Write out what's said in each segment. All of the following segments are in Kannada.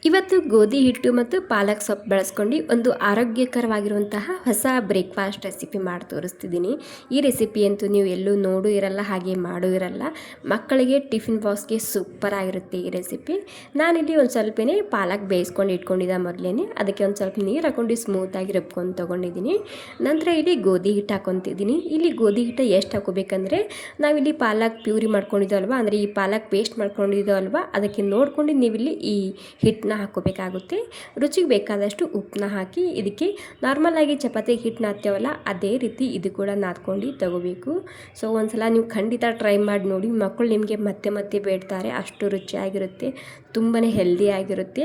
ಇವತ್ತು ಗೋಧಿ ಹಿಟ್ಟು ಮತ್ತು ಪಾಲಕ್ ಸೊಪ್ಪು ಬಳಸ್ಕೊಂಡು ಒಂದು ಆರೋಗ್ಯಕರವಾಗಿರುವಂತಹ ಹೊಸ ಬ್ರೇಕ್ಫಾಸ್ಟ್ ರೆಸಿಪಿ ಮಾಡಿ ತೋರಿಸ್ತಿದ್ದೀನಿ. ಈ ರೆಸಿಪಿ ಅಂತೂ ನೀವು ಎಲ್ಲೂ ನೋಡೂ ಇರಲ್ಲ, ಹಾಗೆ ಮಾಡೂ ಇರಲ್ಲ. ಮಕ್ಕಳಿಗೆ ಟಿಫಿನ್ ಬಾಕ್ಸ್ಗೆ ಸೂಪರ್ ಆಗಿರುತ್ತೆ ಈ ರೆಸಿಪಿ. ನಾನಿಲ್ಲಿ ಒಂದು ಸ್ವಲ್ಪನೇ ಪಾಲಕ್ ಬೇಯಿಸ್ಕೊಂಡು ಇಟ್ಕೊಂಡಿದ್ದೆ ಮೊದಲೇ. ಅದಕ್ಕೆ ಒಂದು ಸ್ವಲ್ಪ ನೀರು ಹಾಕೊಂಡು ಸ್ಮೂತಾಗಿ ರುಬ್ಕೊಂಡು ತೊಗೊಂಡಿದ್ದೀನಿ. ನಂತರ ಇಲ್ಲಿ ಗೋಧಿ ಹಿಟ್ಟು ಹಾಕೊತಿದ್ದೀನಿ. ಇಲ್ಲಿ ಗೋಧಿ ಹಿಟ್ಟು ಎಷ್ಟು ಹಾಕೋಬೇಕಂದ್ರೆ, ನಾವಿಲ್ಲಿ ಪಾಲಕ್ ಪ್ಯೂರಿ ಮಾಡ್ಕೊಂಡಿದ್ದೋ ಅಂದರೆ ಈ ಪಾಲಕ್ ಪೇಸ್ಟ್ ಮಾಡ್ಕೊಂಡಿದ್ದೋ ಅದಕ್ಕೆ ನೋಡ್ಕೊಂಡು ನೀವಿಲ್ಲಿ ಈ ಹಿಟ್ಟನ್ನ ಹಾಕೋಬೇಕಾಗುತ್ತೆ. ರುಚಿಗೆ ಬೇಕಾದಷ್ಟು ಉಪ್ಪನ್ನ ಹಾಕಿ ಇದಕ್ಕೆ ನಾರ್ಮಲಾಗಿ ಚಪಾತಿ ಹಿಟ್ಟು ನಾದ್ತೇವಲ್ಲ ಅದೇ ರೀತಿ ಇದು ಕೂಡ ನಾದ್ಕೊಂಡು ತಗೋಬೇಕು. ಸೊ ಒಂದ್ಸಲ ನೀವು ಖಂಡಿತ ಟ್ರೈ ಮಾಡಿ ನೋಡಿ. ಮಕ್ಕಳು ನಿಮಗೆ ಮತ್ತೆ ಮತ್ತೆ ಬೇಡ್ತಾರೆ, ಅಷ್ಟು ರುಚಿಯಾಗಿರುತ್ತೆ, ತುಂಬಾ ಹೆಲ್ದಿ ಆಗಿರುತ್ತೆ.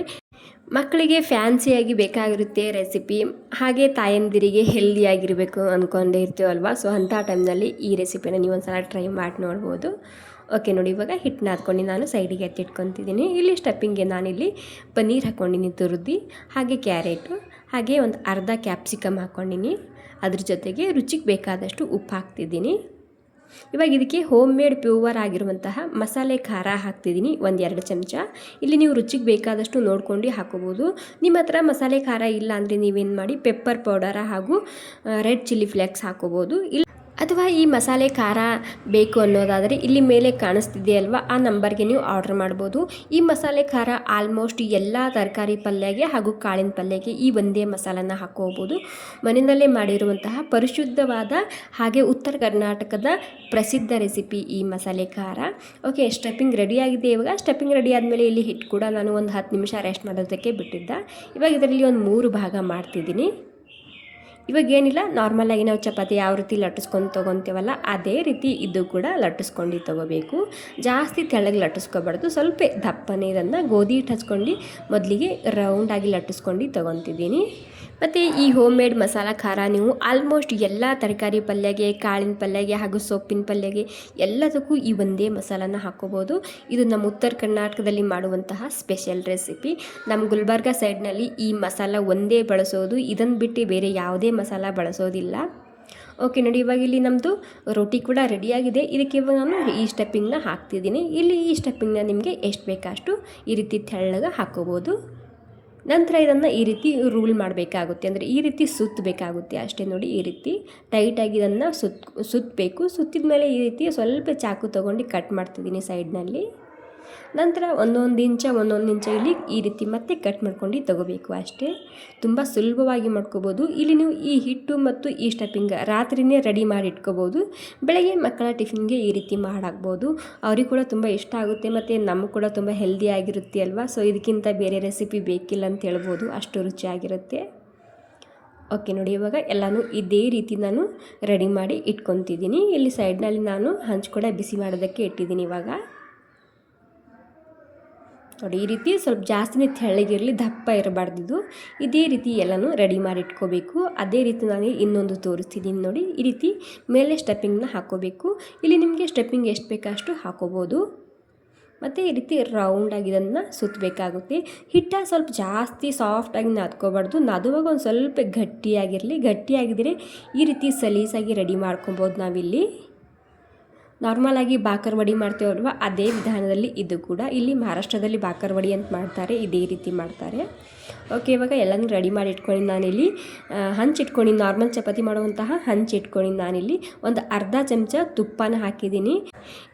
ಮಕ್ಕಳಿಗೆ ಫ್ಯಾನ್ಸಿಯಾಗಿ ಬೇಕಾಗಿರುತ್ತೆ ರೆಸಿಪಿ, ಹಾಗೆ ತಾಯಂದಿರಿಗೆ ಹೆಲ್ದಿಯಾಗಿರಬೇಕು ಅಂದ್ಕೊಂಡೇ ಇರ್ತೀವಲ್ವ. ಸೊ ಅಂಥ ಟೈಮ್ನಲ್ಲಿ ಈ ರೆಸಿಪಿನ ನೀವು ಒಂದು ಸಲ ಟ್ರೈ ಮಾಡಿ ನೋಡ್ಬೋದು. ಓಕೆ ನೋಡಿ, ಇವಾಗ ಹಿಟ್ಟನ್ನ ಹಾಕ್ಕೊಂಡು ನಾನು ಸೈಡಿಗೆ ಎತ್ತಿಟ್ಕೊತಿದ್ದೀನಿ. ಇಲ್ಲಿ ಸ್ಟಫಿಂಗ್ಗೆ ನಾನಿಲ್ಲಿ ಪನ್ನೀರ್ ಹಾಕ್ಕೊಂಡಿನಿ ತುರಿದು, ಹಾಗೆ ಕ್ಯಾರೆಟು, ಹಾಗೆ ಒಂದು ಅರ್ಧ ಕ್ಯಾಪ್ಸಿಕಮ್ ಹಾಕ್ಕೊಂಡಿನಿ. ಅದ್ರ ಜೊತೆಗೆ ರುಚಿಗೆ ಬೇಕಾದಷ್ಟು ಉಪ್ಪು ಹಾಕ್ತಿದ್ದೀನಿ. ಇವಾಗ ಇದಕ್ಕೆ ಹೋಮ್ ಮೇಡ್ ಪ್ಯೂವರ್ ಆಗಿರುವಂತಹ ಮಸಾಲೆ ಖಾರ ಹಾಕ್ತಿದ್ದೀನಿ, 1-2 ಚಮಚ. ಇಲ್ಲಿ ನೀವು ರುಚಿಗೆ ಬೇಕಾದಷ್ಟು ನೋಡ್ಕೊಂಡು ಹಾಕೋಬೋದು. ನಿಮ್ಮ ಹತ್ರ ಮಸಾಲೆ ಖಾರ ಇಲ್ಲ ಅಂದರೆ ನೀವೇನು ಮಾಡಿ, ಪೆಪ್ಪರ್ ಪೌಡರ ಹಾಗೂ ರೆಡ್ ಚಿಲ್ಲಿ ಫ್ಲೇಕ್ಸ್ ಹಾಕೋಬೋದು. ಅಥವಾ ಈ ಮಸಾಲೆ ಖಾರ ಬೇಕು ಅನ್ನೋದಾದರೆ ಇಲ್ಲಿ ಮೇಲೆ ಕಾಣಿಸ್ತಿದೆಯಲ್ವ, ಆ ನಂಬರ್ಗೆ ನೀವು ಆರ್ಡರ್ ಮಾಡ್ಬೋದು. ಈ ಮಸಾಲೆ ಖಾರ ಆಲ್ಮೋಸ್ಟ್ ಎಲ್ಲ ತರಕಾರಿ ಪಲ್ಯಗೆ ಹಾಗೂ ಕಾಳಿನ ಪಲ್ಯಗೆ ಈ ಒಂದೇ ಮಸಾಲನ ಹಾಕೋಬೋದು. ಮನೆಯಲ್ಲೇ ಮಾಡಿರುವಂತಹ ಪರಿಶುದ್ಧವಾದ ಹಾಗೆ ಉತ್ತರ ಕರ್ನಾಟಕದ ಪ್ರಸಿದ್ಧ ರೆಸಿಪಿ ಈ ಮಸಾಲೆ ಖಾರ. ಓಕೆ, ಸ್ಟಫಿಂಗ್ ರೆಡಿಯಾಗಿದೆ. ಇವಾಗ ಸ್ಟಫಿಂಗ್ ರೆಡಿ ಆದಮೇಲೆ ಇಲ್ಲಿ ಹಿಟ್ಟು ಕೂಡ ನಾನು ಒಂದು 10 ನಿಮಿಷ ರೆಸ್ಟ್ ಮಾಡೋದಕ್ಕೆ ಬಿಟ್ಟಿದ್ದೆ. ಇವಾಗ ಇದರಲ್ಲಿ ಒಂದು 3 ಭಾಗ ಮಾಡ್ತಿದ್ದೀನಿ. ಇವಾಗ ಏನಿಲ್ಲ, ನಾರ್ಮಲಾಗಿ ನಾವು ಚಪಾತಿ ಯಾವ ರೀತಿ ಲಟ್ಟಿಸ್ಕೊಂಡು ತೊಗೊತೀವಲ್ಲ ಅದೇ ರೀತಿ ಇದು ಕೂಡ ಲಟ್ಟಿಸ್ಕೊಂಡು ತೊಗೋಬೇಕು. ಜಾಸ್ತಿ ತೆಳ್ಳಗೆ ಲಟ್ಟಿಸ್ಕೊಬಾರ್ದು, ಸ್ವಲ್ಪ ದಪ್ಪನೇ ಇದನ್ನು ಗೋಧಿ ಹಿಟ್ಟು ಹಚ್ಕೊಂಡು ಮೊದಲಿಗೆ ರೌಂಡಾಗಿ ಲಟ್ಟಿಸ್ಕೊಂಡು ತೊಗೊತಿದ್ದೀನಿ. ಮತ್ತು ಈ ಹೋಮ್ ಮೇಡ್ ಮಸಾಲ ಖಾರ ನೀವು ಆಲ್ಮೋಸ್ಟ್ ಎಲ್ಲ ತರಕಾರಿ ಪಲ್ಯಗೆ, ಕಾಳಿನ ಪಲ್ಯಗೆ ಹಾಗೂ ಸೊಪ್ಪಿನ ಪಲ್ಯಗೆ ಎಲ್ಲದಕ್ಕೂ ಈ ಒಂದೇ ಮಸಾಲನ ಹಾಕೋಬೋದು. ಇದು ನಮ್ಮ ಉತ್ತರ ಕರ್ನಾಟಕದಲ್ಲಿ ಮಾಡುವಂತಹ ಸ್ಪೆಷಲ್ ರೆಸಿಪಿ. ನಮ್ಮ ಗುಲ್ಬರ್ಗ ಸೈಡ್ನಲ್ಲಿ ಈ ಮಸಾಲ ಒಂದೇ ಬಳಸೋದು, ಇದನ್ನು ಬಿಟ್ಟು ಬೇರೆ ಯಾವುದೇ ಮಸಾಲ ಬಳಸೋದಿಲ್ಲ. ಓಕೆ ನೋಡಿ, ಇವಾಗ ಇಲ್ಲಿ ನಮ್ಮದು ರೋಟಿ ಕೂಡ ರೆಡಿಯಾಗಿದೆ. ಇದಕ್ಕೆ ಇವಾಗ ನಾನು ಈ ಸ್ಟಫಿಂಗ್ನ ಹಾಕ್ತಿದ್ದೀನಿ. ಇಲ್ಲಿ ಈ ಸ್ಟಫಿಂಗ್ನ ನಿಮಗೆ ಎಷ್ಟು ಬೇಕಷ್ಟು ಈ ರೀತಿ ತೆಳ್ಳಗೆ ಹಾಕೋಬೋದು. ನಂತರ ಇದನ್ನು ಈ ರೀತಿ ರೂಲ್ ಮಾಡಬೇಕಾಗುತ್ತೆ, ಅಂದರೆ ಈ ರೀತಿ ಸುತ್ತಬೇಕಾಗುತ್ತೆ ಅಷ್ಟೇ. ನೋಡಿ, ಈ ರೀತಿ ಟೈಟಾಗಿ ಇದನ್ನು ಸುತ್ತಬೇಕು. ಸುತ್ತಿದ ಮೇಲೆ ಈ ರೀತಿ ಸ್ವಲ್ಪ ಚಾಕು ತೊಗೊಂಡು ಕಟ್ ಮಾಡ್ತಿದ್ದೀನಿ ಸೈಡ್ನಲ್ಲಿ. ನಂತರ ಒಂದೊಂದು ಇಂಚ ಇಲ್ಲಿ ಈ ರೀತಿ ಮತ್ತೆ ಕಟ್ ಮಾಡ್ಕೊಂಡು ತೊಗೋಬೇಕು ಅಷ್ಟೇ. ತುಂಬ ಸುಲಭವಾಗಿ ಮಾಡ್ಕೋಬೋದು. ಇಲ್ಲಿ ನೀವು ಈ ಹಿಟ್ಟು ಮತ್ತು ಈ ಸ್ಟಫಿಂಗ್ ರಾತ್ರಿಯೇ ರೆಡಿ ಮಾಡಿ ಇಟ್ಕೋಬೋದು. ಬೆಳಗ್ಗೆ ಮಕ್ಕಳ ಟಿಫಿನ್ಗೆ ಈ ರೀತಿ ಮಾಡಾಕ್ಬೋದು. ಅವ್ರಿಗೆ ಕೂಡ ತುಂಬ ಇಷ್ಟ ಆಗುತ್ತೆ, ಮತ್ತು ನಮಗೂ ಕೂಡ ತುಂಬ ಹೆಲ್ದಿ ಆಗಿರುತ್ತೆ ಅಲ್ವಾ. ಸೊ ಇದಕ್ಕಿಂತ ಬೇರೆ ರೆಸಿಪಿ ಬೇಕಿಲ್ಲ ಅಂತ ಹೇಳ್ಬೋದು, ಅಷ್ಟು ರುಚಿಯಾಗಿರುತ್ತೆ. ಓಕೆ ನೋಡಿ, ಇವಾಗ ಎಲ್ಲನೂ ಇದೇ ರೀತಿ ನಾನು ರೆಡಿ ಮಾಡಿ ಇಟ್ಕೊತಿದ್ದೀನಿ. ಇಲ್ಲಿ ಸೈಡ್ನಲ್ಲಿ ನಾನು ಹಂಚು ಕೂಡ ಬಿಸಿ ಮಾಡೋದಕ್ಕೆ ಇಟ್ಟಿದ್ದೀನಿ. ಇವಾಗ ನೋಡಿ, ಈ ರೀತಿ ಸ್ವಲ್ಪ ಜಾಸ್ತಿನೇ ತೆಳ್ಳಗಿರಲಿ, ದಪ್ಪ ಇರಬಾರ್ದು. ಇದೇ ರೀತಿ ಎಲ್ಲನೂ ರೆಡಿ ಮಾಡಿ ಇಟ್ಕೋಬೇಕು. ಅದೇ ರೀತಿ ನಾನು ಇನ್ನೊಂದು ತೋರಿಸ್ತಿದ್ದೀನಿ ನೋಡಿ. ಈ ರೀತಿ ಮೇಲೆ ಸ್ಟಫಿಂಗ್ನ ಹಾಕೋಬೇಕು. ಇಲ್ಲಿ ನಿಮಗೆ ಸ್ಟಫಿಂಗ್ ಎಷ್ಟು ಬೇಕಷ್ಟು ಹಾಕೋಬೋದು. ಮತ್ತು ಈ ರೀತಿ ರೌಂಡಾಗಿ ಇದನ್ನು ಸುತ್ತಬೇಕಾಗುತ್ತೆ. ಹಿಟ್ಟ ಸ್ವಲ್ಪ ಜಾಸ್ತಿ ಸಾಫ್ಟಾಗಿ ನಾದ್ಕೋಬಾರ್ದು. ನಾದುವಾಗ ಒಂದು ಸ್ವಲ್ಪ ಗಟ್ಟಿಯಾಗಿದ್ದರೆ ಈ ರೀತಿ ಸಲೀಸಾಗಿ ರೆಡಿ ಮಾಡ್ಕೊಬೋದು. ನಾವಿಲ್ಲಿ ನಾರ್ಮಲಾಗಿ ಬಾಕರ್ವಡಿ ಮಾಡ್ತೇವಲ್ವ ಅದೇ ವಿಧಾನದಲ್ಲಿ ಇದು ಕೂಡ. ಇಲ್ಲಿ ಮಹಾರಾಷ್ಟ್ರದಲ್ಲಿ ಬಾಕರ್ವಡಿ ಅಂತ ಮಾಡ್ತಾರೆ, ಇದೇ ರೀತಿ ಮಾಡ್ತಾರೆ. ಓಕೆ, ಇವಾಗ ಎಲ್ಲನೂ ರೆಡಿ ಮಾಡಿ ಇಟ್ಕೊಂಡು ನಾನಿಲ್ಲಿ ಹಂಚಿಟ್ಕೊಂಡು, ನಾರ್ಮಲ್ ಚಪಾತಿ ಮಾಡುವಂತಹ ಹಂಚಿಟ್ಕೊಂಡು ನಾನಿಲ್ಲಿ ಒಂದು ಅರ್ಧ ಚಮಚ ತುಪ್ಪನ ಹಾಕಿದ್ದೀನಿ.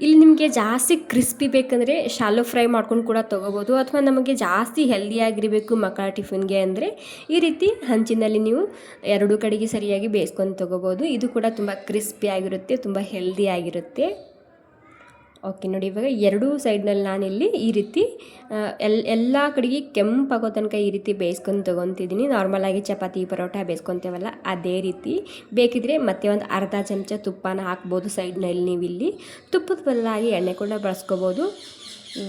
ಇಲ್ಲಿ ನಿಮಗೆ ಜಾಸ್ತಿ ಕ್ರಿಸ್ಪಿ ಬೇಕಂದರೆ ಶಾಲೋ ಫ್ರೈ ಮಾಡ್ಕೊಂಡು ಕೂಡ ತೊಗೋಬೋದು. ಅಥವಾ ನಮಗೆ ಜಾಸ್ತಿ ಹೆಲ್ದಿಯಾಗಿರಬೇಕು ಮಕ್ಕಳ ಟಿಫಿನ್ಗೆ ಅಂದರೆ ಈ ರೀತಿ ಹಂಚಿನಲ್ಲಿ ನೀವು ಎರಡೂ ಕಡೆಗೆ ಸರಿಯಾಗಿ ಬೇಯಿಸ್ಕೊಂಡು ತೊಗೋಬೋದು. ಇದು ಕೂಡ ತುಂಬ ಕ್ರಿಸ್ಪಿ ಆಗಿರುತ್ತೆ, ತುಂಬ ಹೆಲ್ದಿ ಆಗಿರುತ್ತೆ. ಓಕೆ ನೋಡಿ, ಇವಾಗ ಎರಡೂ ಸೈಡ್ನಲ್ಲಿ ನಾನಿಲ್ಲಿ ಈ ರೀತಿ ಎಲ್ಲ ಕಡೆಗೆ ಕೆಂಪಾಗೋ ತನಕ ಈ ರೀತಿ ಬೇಯಿಸ್ಕೊಂಡು ತೊಗೊತಿದ್ದೀನಿ. ನಾರ್ಮಲಾಗಿ ಚಪಾತಿ ಪರೋಟ ಬೇಯಿಸ್ಕೊತೇವಲ್ಲ ಅದೇ ರೀತಿ. ಬೇಕಿದ್ರೆ ಮತ್ತೆ ಒಂದು ಅರ್ಧ ಚಮಚ ತುಪ್ಪನ ಹಾಕ್ಬೋದು ಸೈಡ್ನಲ್ಲಿ. ನೀವು ಇಲ್ಲಿ ತುಪ್ಪದ ಬದಲಾಗಿ ಎಣ್ಣೆ ಕೂಡ ಬಳಸ್ಕೋಬೋದು.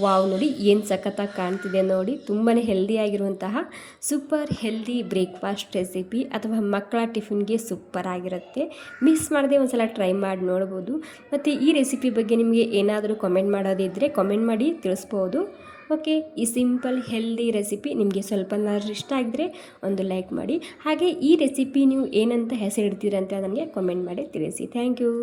ವಾವ್, ನೋಡಿ ಏನು ಸಖತ್ತಾಗಿ ಕಾಣ್ತಿದೆ ನೋಡಿ. ತುಂಬಾ ಹೆಲ್ದಿಯಾಗಿರುವಂತಹ ಸೂಪರ್ ಹೆಲ್ದಿ ಬ್ರೇಕ್ಫಾಸ್ಟ್ ರೆಸಿಪಿ, ಅಥವಾ ಮಕ್ಕಳ ಟಿಫಿನ್ಗೆ ಸೂಪರ್ ಆಗಿರುತ್ತೆ. ಮಿಸ್ ಮಾಡದೆ ಒಂದು ಸಲ ಟ್ರೈ ಮಾಡಿ ನೋಡ್ಬೋದು. ಮತ್ತು ಈ ರೆಸಿಪಿ ಬಗ್ಗೆ ನಿಮಗೆ ಏನಾದರೂ ಕಾಮೆಂಟ್ ಮಾಡೋದಿದ್ದರೆ ಕಾಮೆಂಟ್ ಮಾಡಿ ತಿಳಿಸ್ಬೋದು. ಓಕೆ, ಈ ಸಿಂಪಲ್ ಹೆಲ್ದಿ ರೆಸಿಪಿ ನಿಮಗೆ ಸ್ವಲ್ಪನಾದ್ರೂ ಇಷ್ಟ ಆಗಿದ್ರೆ ಒಂದು ಲೈಕ್ ಮಾಡಿ. ಹಾಗೆ ಈ ರೆಸಿಪಿ ನೀವು ಏನಂತ ಹೆಸರಿಡ್ತೀರಂತ ನನಗೆ ಕಾಮೆಂಟ್ ಮಾಡಿ ತಿಳಿಸಿ. Thank you.